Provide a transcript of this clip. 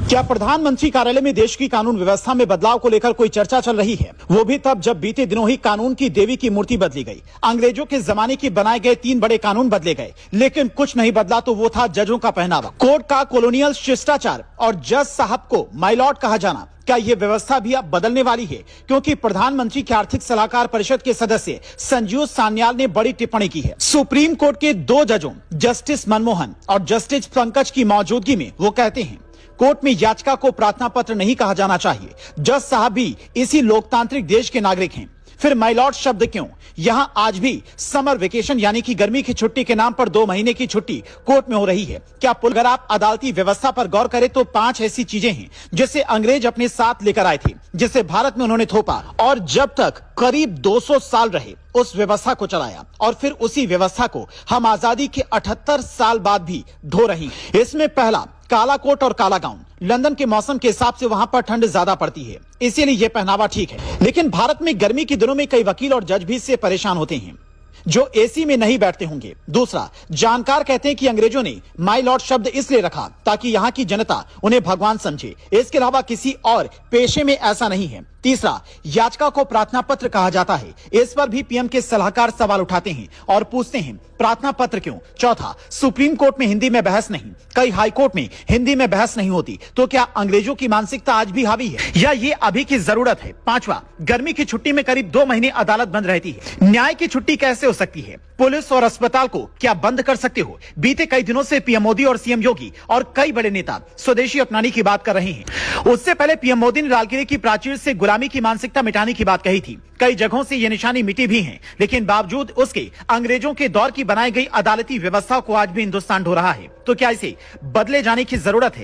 क्या प्रधानमंत्री कार्यालय में देश की कानून व्यवस्था में बदलाव को लेकर कोई चर्चा चल रही है? वो भी तब जब बीते दिनों ही कानून की देवी की मूर्ति बदली गई। अंग्रेजों के जमाने की बनाए गए 3 बड़े कानून बदले गए, लेकिन कुछ नहीं बदला, तो वो था जजों का पहनावा, कोर्ट का कॉलोनियल शिष्टाचार और जज साहब को माय लॉर्ड कहा जाना। क्या ये व्यवस्था भी अब बदलने वाली है? क्योंकि प्रधानमंत्री के आर्थिक सलाहकार परिषद के सदस्य संजीव सान्याल ने बड़ी टिप्पणी की है। सुप्रीम कोर्ट के 2 जजों जस्टिस मनमोहन और जस्टिस पंकज की मौजूदगी में वो कहते हैं, कोर्ट में याचिका को प्रार्थना पत्र नहीं कहा जाना चाहिए। जज साहब भी इसी लोकतांत्रिक देश के नागरिक हैं। फिर माय लॉर्ड शब्द क्यों? यहाँ आज भी समर वेकेशन यानी कि गर्मी की छुट्टी के नाम पर 2 महीने की छुट्टी कोर्ट में हो रही है। क्या अगर आप अदालती व्यवस्था पर गौर करें तो 5 ऐसी चीजें हैं जिसे अंग्रेज अपने साथ लेकर आए थे, जिसे भारत में उन्होंने थोपा और जब तक करीब 200 साल रहे उस व्यवस्था को चलाया, और फिर उसी व्यवस्था को हम आजादी के 78 साल बाद भी ढो रही हैं। इसमें पहला काला कोट और काला गाउन। लंदन के मौसम के हिसाब से वहां पर ठंड ज्यादा पड़ती है, इसीलिए यह पहनावा ठीक है। लेकिन भारत में गर्मी के दिनों में कई वकील और जज भी इससे परेशान होते हैं जो एसी में नहीं बैठते होंगे। दूसरा, जानकार कहते हैं कि अंग्रेजों ने माय लॉर्ड शब्द इसलिए रखा ताकि यहाँ की जनता उन्हें भगवान समझे, इसके अलावा किसी और पेशे में ऐसा नहीं है। तीसरा, याचिका को प्रार्थना पत्र कहा जाता है। इस पर भी पीएम के सलाहकार सवाल उठाते हैं और पूछते हैं, प्रार्थना पत्र क्यों? चौथा, सुप्रीम कोर्ट में हिंदी में बहस नहीं, कई हाई कोर्ट में हिंदी में बहस नहीं होती, तो क्या अंग्रेजों की मानसिकता आज भी हावी है या ये अभी की जरूरत है? पांचवा, गर्मी की छुट्टी में करीब 2 महीने अदालत बंद रहती है, न्याय की छुट्टी कैसे हो सकती है? पुलिस और अस्पताल को क्या बंद कर सकते हो? बीते कई दिनों से पीएम मोदी और सीएम योगी और कई बड़े नेता स्वदेशी अपनाने की बात कर रहे हैं। उससे पहले पीएम मोदी ने लाल किले की प्राचीर से गुलामी की मानसिकता मिटाने की बात कही थी। कई जगहों से ये निशानी मिटी भी है, लेकिन बावजूद उसके अंग्रेजों के दौर की बनाई गई अदालती व्यवस्था को आज भी हिंदुस्तान ढो रहा है। तो क्या इसे बदले जाने की जरूरत है?